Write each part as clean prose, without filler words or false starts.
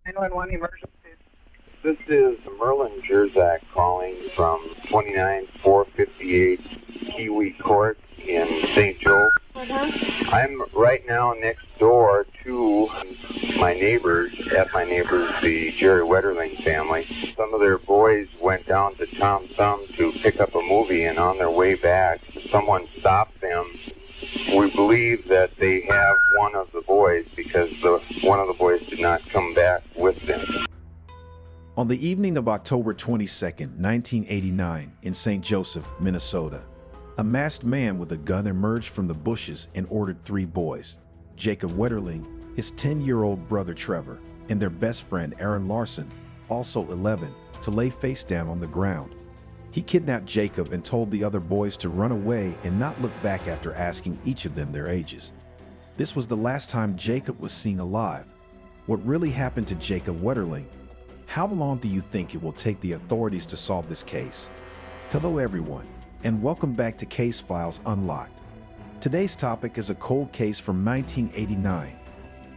911 emergency. This is Merlin Jerzak calling from 29458 Kiwi Court in St. Joe. I'm right now next door to my neighbors, the Jerry Wetterling family. Some of their boys went down to Tom Thumb to pick up a movie, and on their way back, someone stopped them. We believe that they have one of the boys because one of the boys did not come back with them. On the evening of October 22nd, 1989, in St. Joseph, Minnesota, a masked man with a gun emerged from the bushes and ordered 3 boys, Jacob Wetterling, his 10-year-old brother Trevor, and their best friend Aaron Larson, also 11, to lay face down on the ground. He kidnapped Jacob and told the other boys to run away and not look back after asking each of them their ages. This was the last time Jacob was seen alive. What really happened to Jacob Wetterling? How long do you think it will take the authorities to solve this case? Hello everyone, and welcome back to Case Files Unlocked. Today's topic is a cold case from 1989.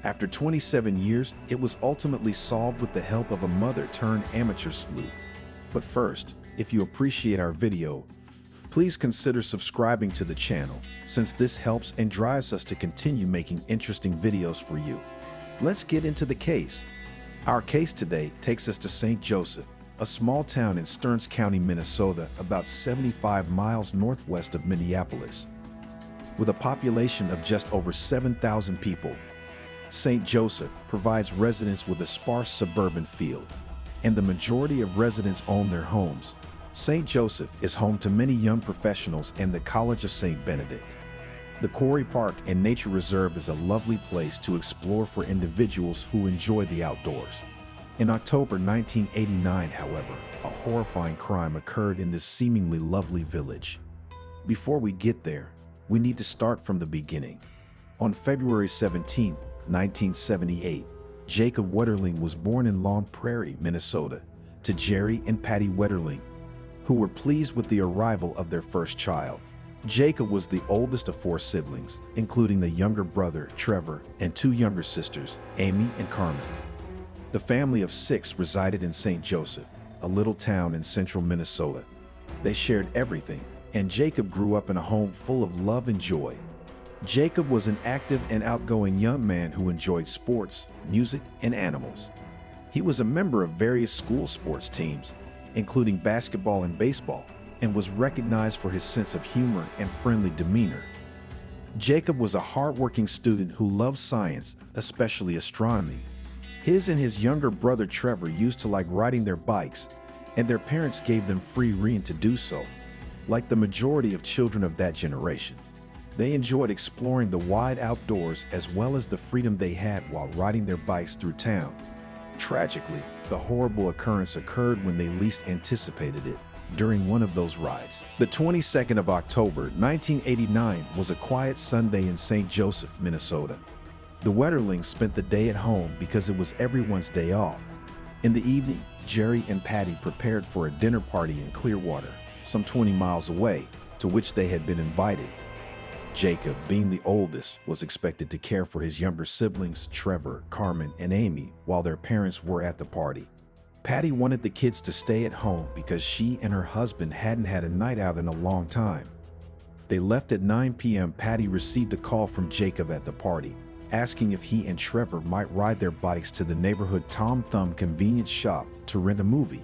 After 27 years, it was ultimately solved with the help of a mother-turned-amateur sleuth. But first, if you appreciate our video, please consider subscribing to the channel, since this helps and drives us to continue making interesting videos for you. Let's get into the case. Our case today takes us to St. Joseph, a small town in Stearns County, Minnesota, about 75 miles northwest of Minneapolis. With a population of just over 7,000 people, St. Joseph provides residents with a sparse suburban feel, and the majority of residents own their homes. St. Joseph is home to many young professionals and the College of St. Benedict. The Quarry Park and Nature Reserve is a lovely place to explore for individuals who enjoy the outdoors. In October 1989, however, a horrifying crime occurred in this seemingly lovely village. Before we get there, we need to start from the beginning. On February 17, 1978, Jacob Wetterling was born in Long Prairie, Minnesota, to Jerry and Patty Wetterling, who were pleased with the arrival of their first child. Jacob was the oldest of 4 siblings, including the younger brother, Trevor, and 2 younger sisters, Amy and Carmen. The family of 6 resided in St. Joseph, a little town in central Minnesota. They shared everything, and Jacob grew up in a home full of love and joy. Jacob was an active and outgoing young man who enjoyed sports, music, and animals. He was a member of various school sports teams, including basketball and baseball, and was recognized for his sense of humor and friendly demeanor. Jacob was a hardworking student who loved science, especially astronomy. His and his younger brother Trevor used to like riding their bikes, and their parents gave them free rein to do so. Like the majority of children of that generation, they enjoyed exploring the wide outdoors as well as the freedom they had while riding their bikes through town. Tragically, the horrible occurrence occurred when they least anticipated it. During one of those rides. The 22nd of October, 1989 was a quiet Sunday in St. Joseph, Minnesota. The Wetterlings spent the day at home because it was everyone's day off. In the evening, Jerry and Patty prepared for a dinner party in Clearwater, some 20 miles away, to which they had been invited. Jacob, being the oldest, was expected to care for his younger siblings, Trevor, Carmen, and Amy, while their parents were at the party. Patty wanted the kids to stay at home because she and her husband hadn't had a night out in a long time. They left at 9 p.m. Patty received a call from Jacob at the party, asking if he and Trevor might ride their bikes to the neighborhood Tom Thumb convenience shop to rent a movie.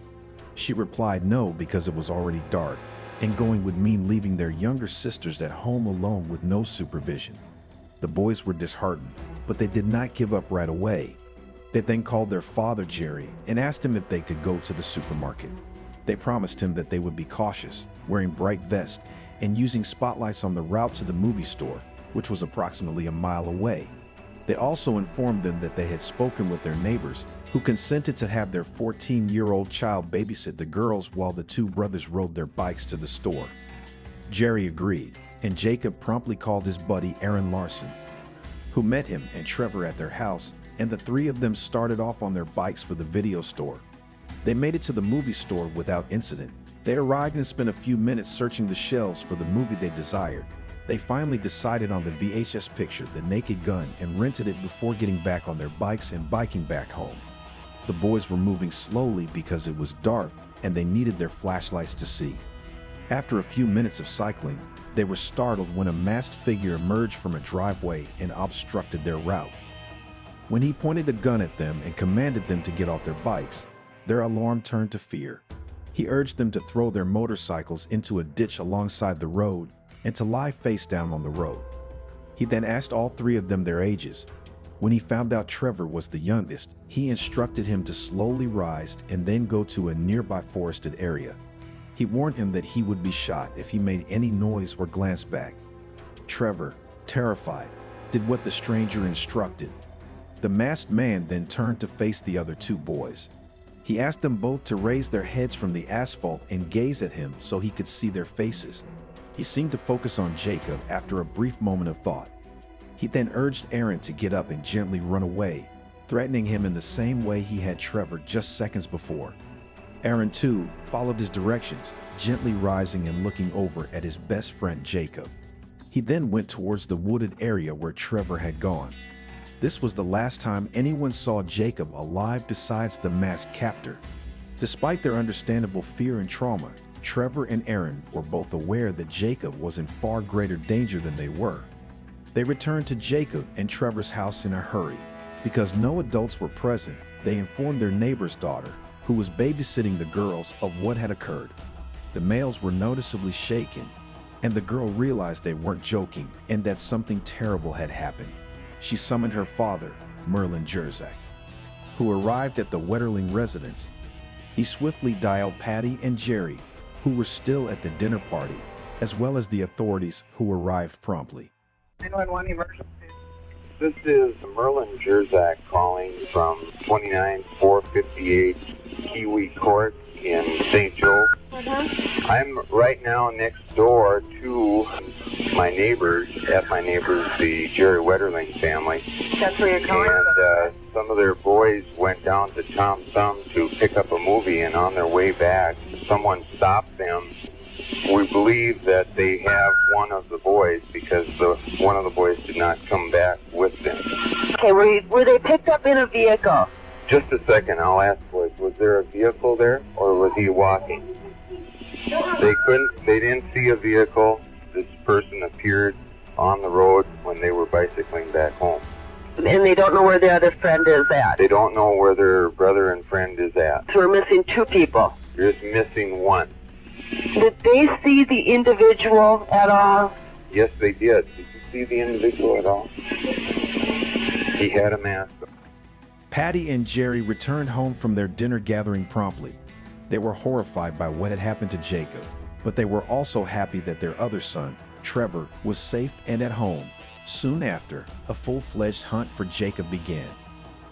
She replied no because it was already dark, and going would mean leaving their younger sisters at home alone with no supervision. The boys were disheartened, but they did not give up right away. They then called their father, Jerry, and asked him if they could go to the supermarket. They promised him that they would be cautious, wearing bright vests, and using spotlights on the route to the movie store, which was approximately a mile away. They also informed them that they had spoken with their neighbors, who consented to have their 14-year-old child babysit the girls while the 2 brothers rode their bikes to the store. Jerry agreed, and Jacob promptly called his buddy Aaron Larson, who met him and Trevor at their house, and the 3 of them started off on their bikes for the video store. They made it to the movie store without incident. They arrived and spent a few minutes searching the shelves for the movie they desired. They finally decided on the VHS picture, The Naked Gun, and rented it before getting back on their bikes and biking back home. The boys were moving slowly because it was dark and they needed their flashlights to see. After a few minutes of cycling, they were startled when a masked figure emerged from a driveway and obstructed their route. When he pointed a gun at them and commanded them to get off their bikes, their alarm turned to fear. He urged them to throw their motorcycles into a ditch alongside the road and to lie face down on the road. He then asked all three of them their ages. When he found out Trevor was the youngest, he instructed him to slowly rise and then go to a nearby forested area. He warned him that he would be shot if he made any noise or glanced back. Trevor, terrified, did what the stranger instructed. The masked man then turned to face the other two boys. He asked them both to raise their heads from the asphalt and gaze at him so he could see their faces. He seemed to focus on Jacob after a brief moment of thought. He then urged Aaron to get up and gently run away, threatening him in the same way he had Trevor just seconds before. Aaron, too, followed his directions, gently rising and looking over at his best friend Jacob. He then went towards the wooded area where Trevor had gone. This was the last time anyone saw Jacob alive besides the masked captor. Despite their understandable fear and trauma, Trevor and Aaron were both aware that Jacob was in far greater danger than they were. They returned to Jacob and Trevor's house in a hurry. Because no adults were present, they informed their neighbor's daughter, who was babysitting the girls, of what had occurred. The males were noticeably shaken, and the girl realized they weren't joking and that something terrible had happened. She summoned her father, Merlin Jerzak, who arrived at the Wetterling residence. He swiftly dialed Patty and Jerry, who were still at the dinner party, as well as the authorities, who arrived promptly. 911 emergency. This is Merlin Jerzak calling from 29458 Kiwi Court in St. Joe. I'm right now next door to my neighbors, the Jerry Wetterling family. That's where you're calling? And some of their boys went down to Tom Thumb to pick up a movie, and on their way back, someone stopped them. We believe that they have one of the boys because one of the boys did not come back with them. Okay, were they picked up in a vehicle? Just a second, I'll ask boys. Was there a vehicle there, or was he walking? They didn't see a vehicle. This person appeared on the road when they were bicycling back home. And they don't know where the other friend is at? They don't know where their brother and friend is at. So we're missing two people? You're just missing one. Did they see the individual at all? Yes, they did. Did you see the individual at all? He had a mask. Patty and Jerry returned home from their dinner gathering promptly. They were horrified by what had happened to Jacob, but they were also happy that their other son, Trevor, was safe and at home. Soon after, a full-fledged hunt for Jacob began.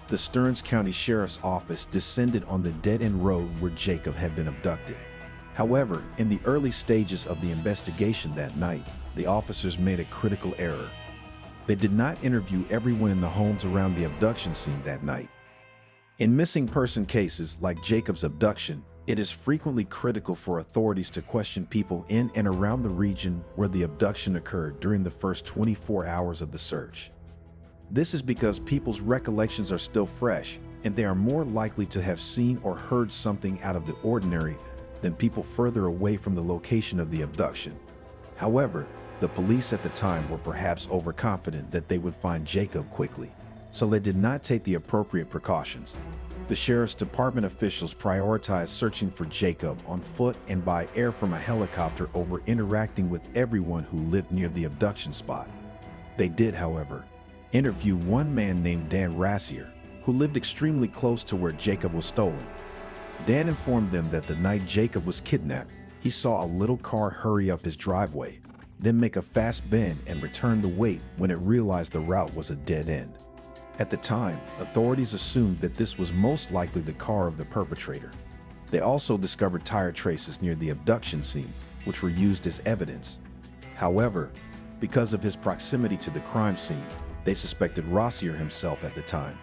The Stearns County Sheriff's Office descended on the dead-end road where Jacob had been abducted. However, in the early stages of the investigation that night, the officers made a critical error. They did not interview everyone in the homes around the abduction scene that night. In missing person cases like Jacob's abduction, it is frequently critical for authorities to question people in and around the region where the abduction occurred during the first 24 hours of the search. This is because people's recollections are still fresh, and they are more likely to have seen or heard something out of the ordinary than people further away from the location of the abduction. However, the police at the time were perhaps overconfident that they would find Jacob quickly, so they did not take the appropriate precautions. The sheriff's department officials prioritized searching for Jacob on foot and by air from a helicopter over interacting with everyone who lived near the abduction spot. They did, however, interview one man named Dan Rassier, who lived extremely close to where Jacob was stolen. Dan informed them that the night Jacob was kidnapped, he saw a little car hurry up his driveway, then make a fast bend and return the weight when it realized the route was a dead end. At the time, authorities assumed that this was most likely the car of the perpetrator. They also discovered tire traces near the abduction scene, which were used as evidence. However, because of his proximity to the crime scene, they suspected Rassier himself at the time.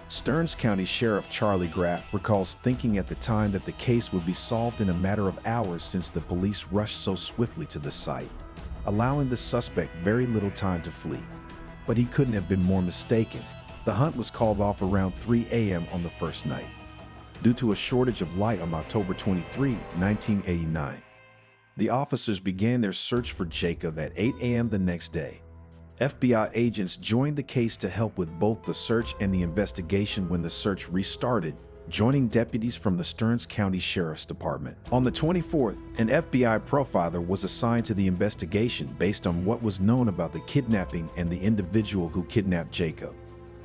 Stearns County Sheriff Charlie Graff recalls thinking at the time that the case would be solved in a matter of hours since the police rushed so swiftly to the site, allowing the suspect very little time to flee. But he couldn't have been more mistaken. The hunt was called off around 3 a.m. on the first night. due to a shortage of light on October 23, 1989. The officers began their search for Jacob at 8 a.m. the next day. FBI agents joined the case to help with both the search and the investigation when the search restarted, joining deputies from the Stearns County Sheriff's Department. On the 24th, an FBI profiler was assigned to the investigation based on what was known about the kidnapping and the individual who kidnapped Jacob.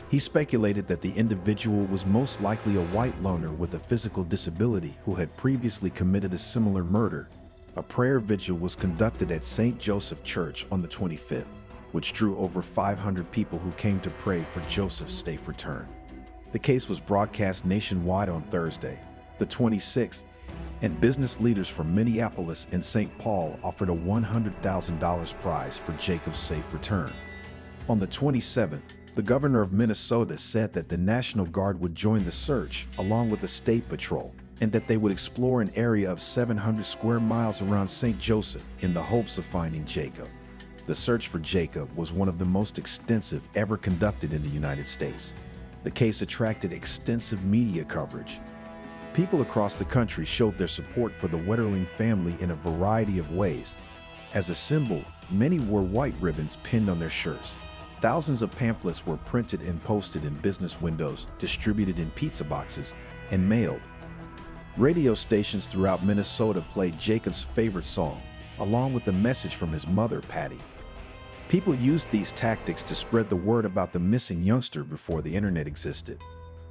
He speculated that the individual was most likely a white loner with a physical disability who had previously committed a similar murder. A prayer vigil was conducted at St. Joseph Church on the 25th, which drew over 500 people who came to pray for Joseph's safe return. The case was broadcast nationwide on Thursday, the 26th, and business leaders from Minneapolis and St. Paul offered a $100,000 prize for Jacob's safe return. On the 27th, the governor of Minnesota said that the National Guard would join the search along with the State Patrol, and that they would explore an area of 700 square miles around St. Joseph in the hopes of finding Jacob. The search for Jacob was one of the most extensive ever conducted in the United States. The case attracted extensive media coverage. People across the country showed their support for the Wetterling family in a variety of ways. As a symbol, many wore white ribbons pinned on their shirts. Thousands of pamphlets were printed and posted in business windows, distributed in pizza boxes, and mailed. Radio stations throughout Minnesota played Jacob's favorite song, along with a message from his mother, Patty. People used these tactics to spread the word about the missing youngster before the internet existed.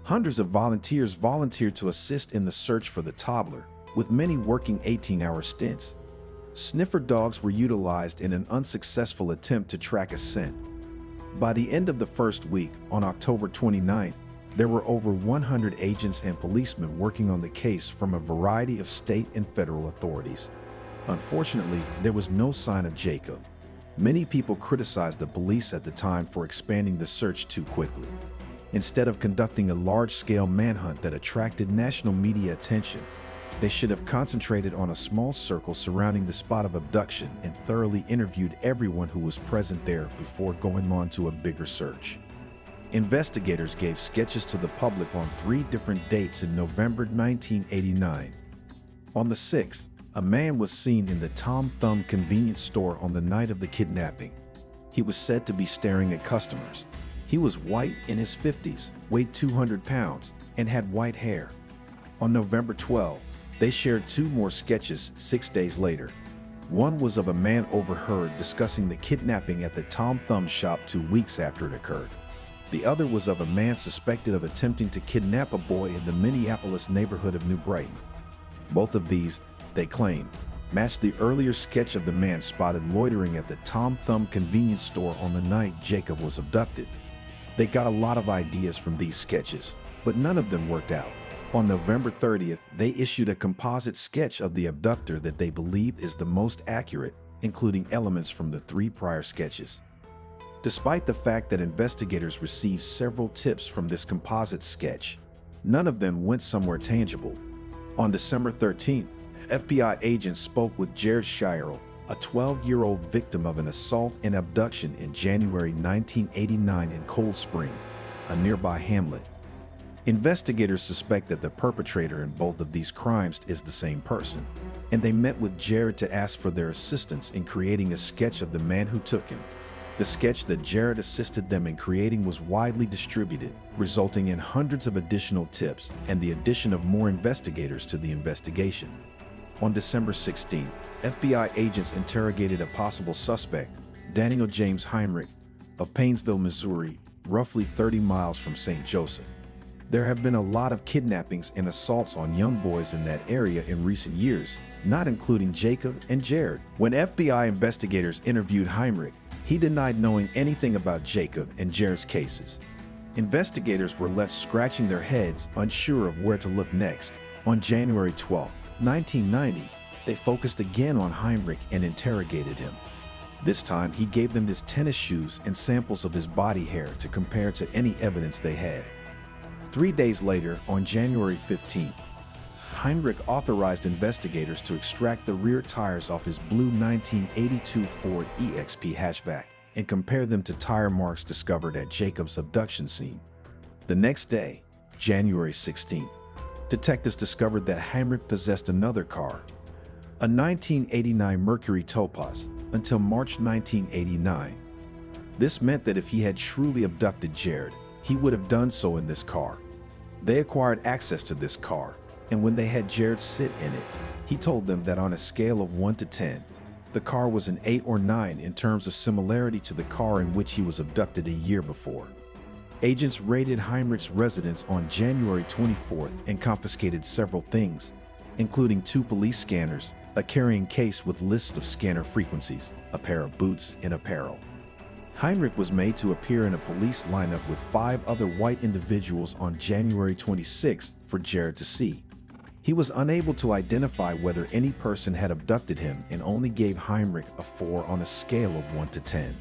Hundreds of volunteers volunteered to assist in the search for the toddler, with many working 18-hour stints. Sniffer dogs were utilized in an unsuccessful attempt to track a scent. By the end of the first week, on October 29th, there were over 100 agents and policemen working on the case from a variety of state and federal authorities. Unfortunately, there was no sign of Jacob. Many people criticized the police at the time for expanding the search too quickly. Instead of conducting a large-scale manhunt that attracted national media attention, they should have concentrated on a small circle surrounding the spot of abduction and thoroughly interviewed everyone who was present there before going on to a bigger search. Investigators gave sketches to the public on 3 different dates in November 1989. On the 6th, a man was seen in the Tom Thumb convenience store on the night of the kidnapping. He was said to be staring at customers. He was white, in his 50s, weighed 200 pounds, and had white hair. On November 12, they shared 2 more sketches 6 days later. One was of a man overheard discussing the kidnapping at the Tom Thumb shop 2 weeks after it occurred. The other was of a man suspected of attempting to kidnap a boy in the Minneapolis neighborhood of New Brighton. Both of these, they claimed, matched the earlier sketch of the man spotted loitering at the Tom Thumb convenience store on the night Jacob was abducted. They got a lot of ideas from these sketches, but none of them worked out. On November 30th, they issued a composite sketch of the abductor that they believe is the most accurate, including elements from the 3 prior sketches. Despite the fact that investigators received several tips from this composite sketch, none of them went somewhere tangible. On December 13th, FBI agents spoke with Jared Shirel, a 12-year-old victim of an assault and abduction in January 1989 in Cold Spring, a nearby hamlet. Investigators suspect that the perpetrator in both of these crimes is the same person, and they met with Jared to ask for their assistance in creating a sketch of the man who took him. The sketch that Jared assisted them in creating was widely distributed, resulting in hundreds of additional tips and the addition of more investigators to the investigation. On December 16th, FBI agents interrogated a possible suspect, Daniel James Heinrich, of Paynesville, Missouri, roughly 30 miles from St. Joseph. There have been a lot of kidnappings and assaults on young boys in that area in recent years, not including Jacob and Jared. When FBI investigators interviewed Heinrich, he denied knowing anything about Jacob and Jared's cases. Investigators were left scratching their heads, unsure of where to look next. On January 12, 1990, they focused again on Heinrich and interrogated him. This time, he gave them his tennis shoes and samples of his body hair to compare to any evidence they had. 3 days later, on January 15th, Heinrich authorized investigators to extract the rear tires off his blue 1982 Ford EXP hatchback and compare them to tire marks discovered at Jacob's abduction scene. The next day, January 16th, Detectives discovered that Heinrich possessed another car, a 1989 Mercury Topaz, until March 1989. This meant that if he had truly abducted Jared, he would have done so in this car. They acquired access to this car, and when they had Jared sit in it, he told them that on a scale of 1 to 10, the car was an 8 or 9 in terms of similarity to the car in which he was abducted a year before. Agents raided Heinrich's residence on January 24th and confiscated several things, including 2 police scanners, a carrying case with lists of scanner frequencies, a pair of boots, and apparel. Heinrich was made to appear in a police lineup with 5 other white individuals on January 26th for Jared to see. He was unable to identify whether any person had abducted him and only gave Heinrich a 4 on a scale of 1 to 10.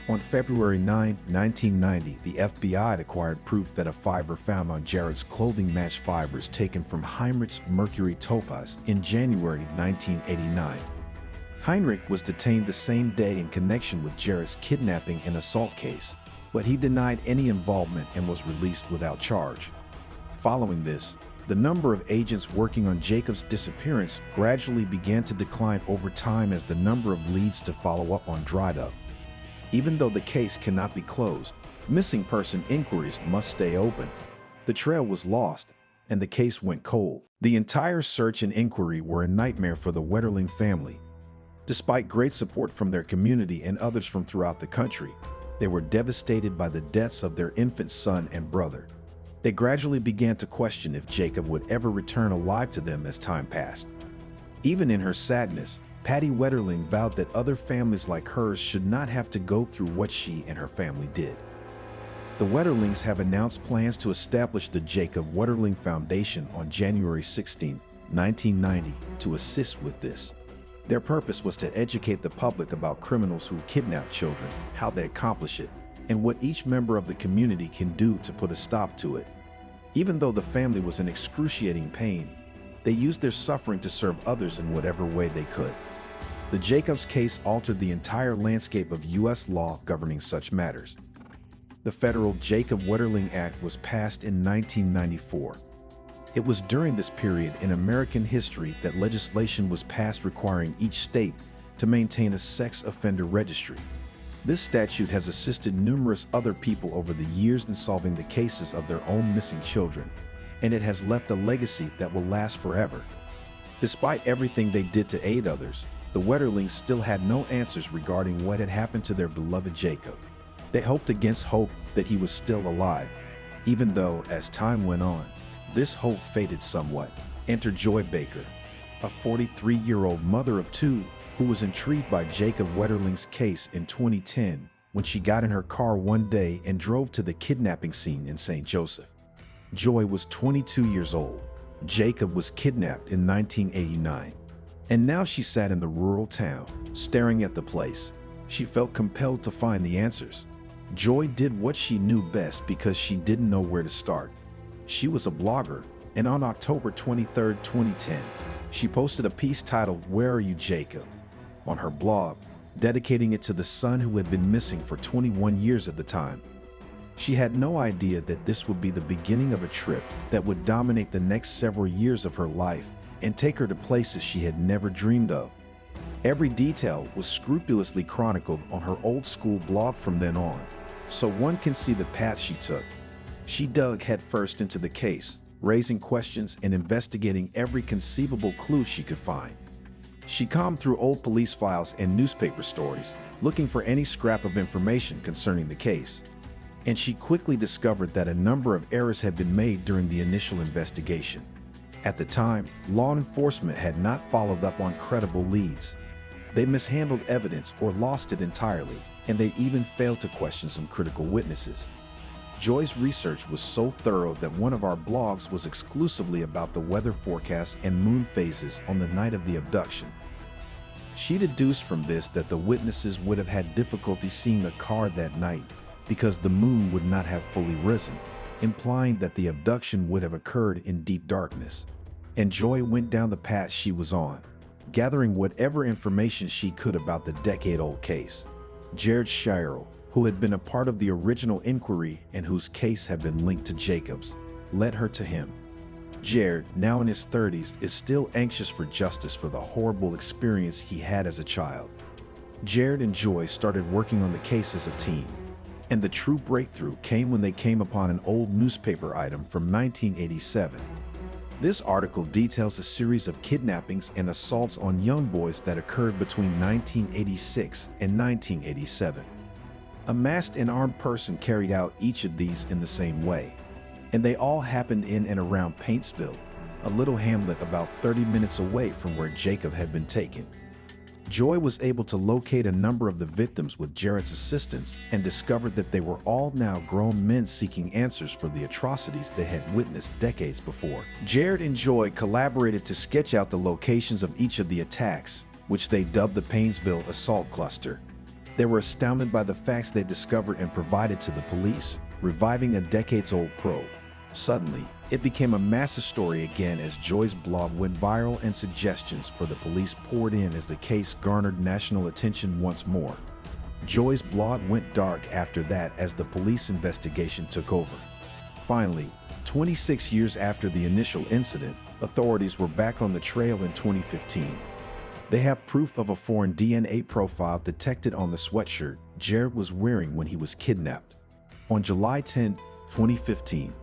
On February 9, 1990, the FBI acquired proof that a fiber found on Jared's clothing matched fibers taken from Heinrich's Mercury Topaz in January 1989. Heinrich was detained the same day in connection with Jared's kidnapping and assault case, but he denied any involvement and was released without charge. Following this, the number of agents working on Jacob's disappearance gradually began to decline over time as the number of leads to follow up on dried up. Even though the case cannot be closed, missing person inquiries must stay open. The trail was lost, and the case went cold. The entire search and inquiry were a nightmare for the Wetterling family. Despite great support from their community and others from throughout the country, they were devastated by the deaths of their infant son and brother. They gradually began to question if Jacob would ever return alive to them as time passed. Even in her sadness, Patty Wetterling vowed that other families like hers should not have to go through what she and her family did. The Wetterlings have announced plans to establish the Jacob Wetterling Foundation on January 16, 1990, to assist with this. Their purpose was to educate the public about criminals who kidnap children, how they accomplish it, and what each member of the community can do to put a stop to it. Even though the family was in excruciating pain, they used their suffering to serve others in whatever way they could. The Jacobs case altered the entire landscape of U.S. law governing such matters. The federal Jacob Wetterling Act was passed in 1994. It was during this period in American history that legislation was passed requiring each state to maintain a sex offender registry. This statute has assisted numerous other people over the years in solving the cases of their own missing children, and it has left a legacy that will last forever. Despite everything they did to aid others, the Wetterlings still had no answers regarding what had happened to their beloved Jacob. They hoped against hope that he was still alive, even though, as time went on, this hope faded somewhat. Enter Joy Baker, a 43-year-old mother of 2 who was intrigued by Jacob Wetterling's case in 2010 when she got in her car one day and drove to the kidnapping scene in St. Joseph. Joy was 22 years old. Jacob was kidnapped in 1989. And now she sat in the rural town, staring at the place. She felt compelled to find the answers. Joy did what she knew best because she didn't know where to start. She was a blogger, and on October 23, 2010, she posted a piece titled, "Where Are You, Jacob?" on her blog, dedicating it to the son who had been missing for 21 years at the time. She had no idea that this would be the beginning of a trip that would dominate the next several years of her life and take her to places she had never dreamed of. Every detail was scrupulously chronicled on her old-school blog from then on, so one can see the path she took. She dug headfirst into the case, raising questions and investigating every conceivable clue she could find. She combed through old police files and newspaper stories, looking for any scrap of information concerning the case. And she quickly discovered that a number of errors had been made during the initial investigation. At the time, law enforcement had not followed up on credible leads. They mishandled evidence or lost it entirely, and they even failed to question some critical witnesses. Joy's research was so thorough that one of our blogs was exclusively about the weather forecast and moon phases on the night of the abduction. She deduced from this that the witnesses would have had difficulty seeing a car that night because the moon would not have fully risen, implying that the abduction would have occurred in deep darkness. And Joy went down the path she was on, gathering whatever information she could about the decade-old case. Jared Shiro, who had been a part of the original inquiry and whose case had been linked to Jacob's, led her to him. Jared, now in his 30s, is still anxious for justice for the horrible experience he had as a child. Jared and Joy started working on the case as a team, and the true breakthrough came when they came upon an old newspaper item from 1987. This article details a series of kidnappings and assaults on young boys that occurred between 1986 and 1987. A masked and armed person carried out each of these in the same way, and they all happened in and around Paintsville, a little hamlet about 30 minutes away from where Jacob had been taken. Joy was able to locate a number of the victims with Jared's assistance and discovered that they were all now grown men seeking answers for the atrocities they had witnessed decades before. Jared and Joy collaborated to sketch out the locations of each of the attacks, which they dubbed the Paintsville Assault Cluster. They were astounded by the facts they discovered and provided to the police, reviving a decades-old probe. Suddenly, it became a massive story again as Joy's blog went viral and suggestions for the police poured in as the case garnered national attention once more. Joy's blog went dark after that as the police investigation took over. Finally, 26 years after the initial incident, authorities were back on the trail in 2015. They have proof of a foreign DNA profile detected on the sweatshirt Jared was wearing when he was kidnapped. On July 10, 2015,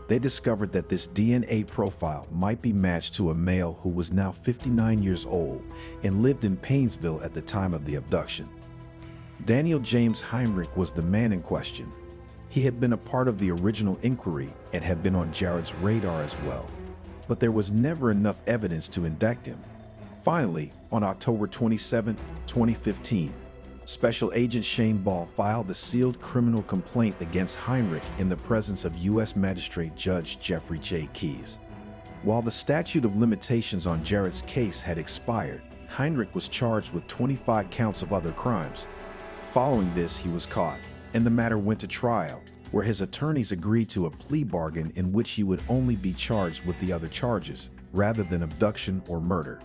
they discovered that this DNA profile might be matched to a male who was now 59 years old and lived in Paintsville at the time of the abduction. Daniel James Heinrich was the man in question. He had been a part of the original inquiry and had been on Jared's radar as well, but there was never enough evidence to indict him. Finally, on October 27, 2015, Special Agent Shane Ball filed a sealed criminal complaint against Heinrich in the presence of U.S. Magistrate Judge Jeffrey J. Keyes. While the statute of limitations on Jared's case had expired, Heinrich was charged with 25 counts of other crimes. Following this, he was caught, and the matter went to trial, where his attorneys agreed to a plea bargain in which he would only be charged with the other charges, rather than abduction or murder.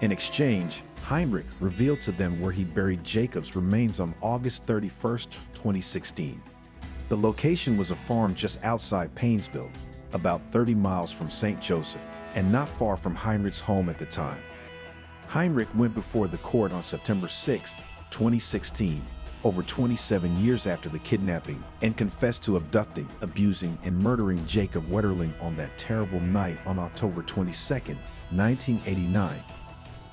In exchange, Heinrich revealed to them where he buried Jacob's remains on August 31, 2016. The location was a farm just outside Paintsville, about 30 miles from St. Joseph, and not far from Heinrich's home at the time. Heinrich went before the court on September 6, 2016, over 27 years after the kidnapping, and confessed to abducting, abusing, and murdering Jacob Wling on that terrible night on October 22, 1989.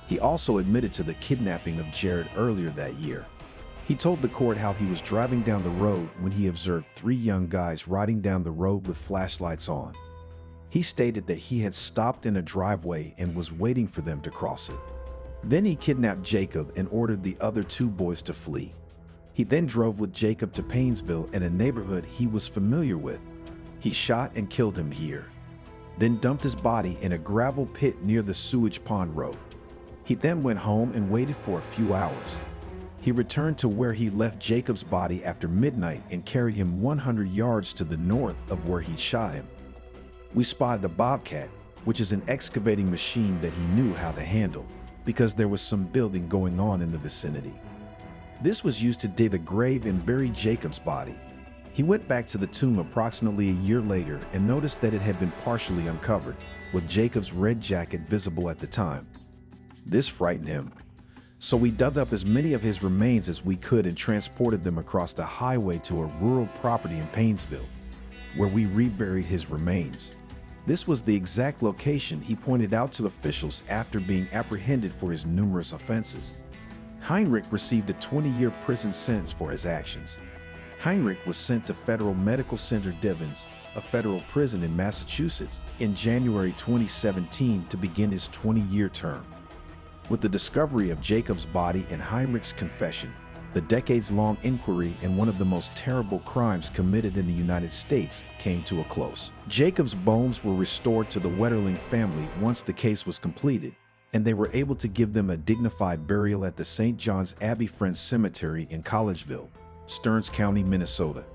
He also admitted to the kidnapping of Jared earlier that year. He told the court how he was driving down the road when he observed 3 young guys riding down the road with flashlights on. He stated that he had stopped in a driveway and was waiting for them to cross it. Then he kidnapped Jacob and ordered the other 2 boys to flee. He then drove with Jacob to Paintsville in a neighborhood he was familiar with. He shot and killed him here, then dumped his body in a gravel pit near the sewage pond road. He then went home and waited for a few hours. He returned to where he left Jacob's body after midnight and carried him 100 yards to the north of where he'd shot him. We spotted a bobcat, which is an excavating machine that he knew how to handle, because there was some building going on in the vicinity. This was used to dig a grave and bury Jacob's body. He went back to the tomb approximately a year later and noticed that it had been partially uncovered, with Jacob's red jacket visible at the time. This frightened him, so we dug up as many of his remains as we could and transported them across the highway to a rural property in Paintsville, where we reburied his remains. This was the exact location he pointed out to officials after being apprehended for his numerous offenses. Heinrich received a 20-year prison sentence for his actions. Heinrich was sent to Federal Medical Center Divens, a federal prison in Massachusetts, in January 2017 to begin his 20-year term. With the discovery of Jacob's body and Heinrich's confession, the decades-long inquiry in one of the most terrible crimes committed in the United States came to a close. Jacob's bones were restored to the Wetterling family once the case was completed, and they were able to give them a dignified burial at the St. John's Abbey Friends Cemetery in Collegeville, Stearns County, Minnesota.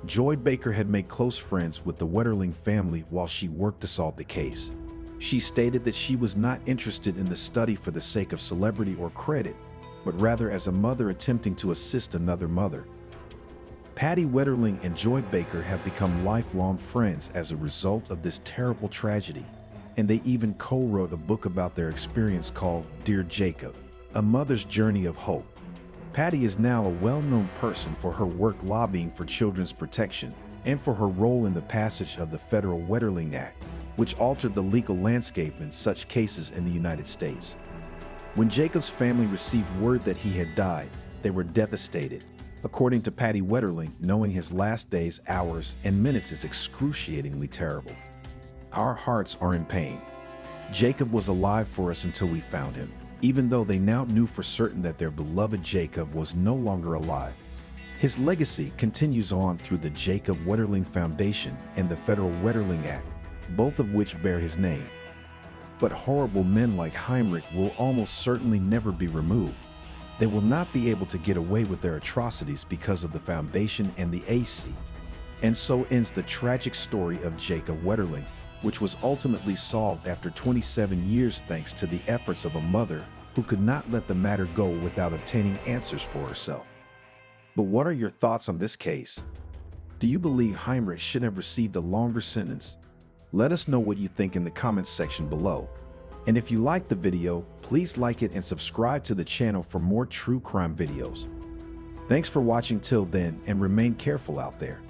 Joy Baker had made close friends with the Wetterling family while she worked to solve the case. She stated that she was not interested in the study for the sake of celebrity or credit, but rather as a mother attempting to assist another mother. Patty Wetterling and Joy Baker have become lifelong friends as a result of this terrible tragedy, and they even co-wrote a book about their experience called Dear Jacob, A Mother's Journey of Hope. Patty is now a well-known person for her work lobbying for children's protection and for her role in the passage of the Federal Wetterling Act, which altered the legal landscape in such cases in the United States. When Jacob's family received word that he had died, they were devastated. According to Patty Wetterling, knowing his last days, hours, and minutes is excruciatingly terrible. Our hearts are in pain. Jacob was alive for us until we found him, even though they now knew for certain that their beloved Jacob was no longer alive. His legacy continues on through the Jacob Wetterling Foundation and the Federal Wetterling Act, both of which bear his name. But horrible men like Heinrich will almost certainly never be removed. They will not be able to get away with their atrocities because of the Foundation and the AC. And so ends the tragic story of Jacob Wetterling, which was ultimately solved after 27 years thanks to the efforts of a mother who could not let the matter go without obtaining answers for herself. But what are your thoughts on this case? Do you believe Heinrich should have received a longer sentence? Let us know what you think in the comments section below. And if you liked the video, please like it and subscribe to the channel for more true crime videos. Thanks for watching till then, and remain careful out there.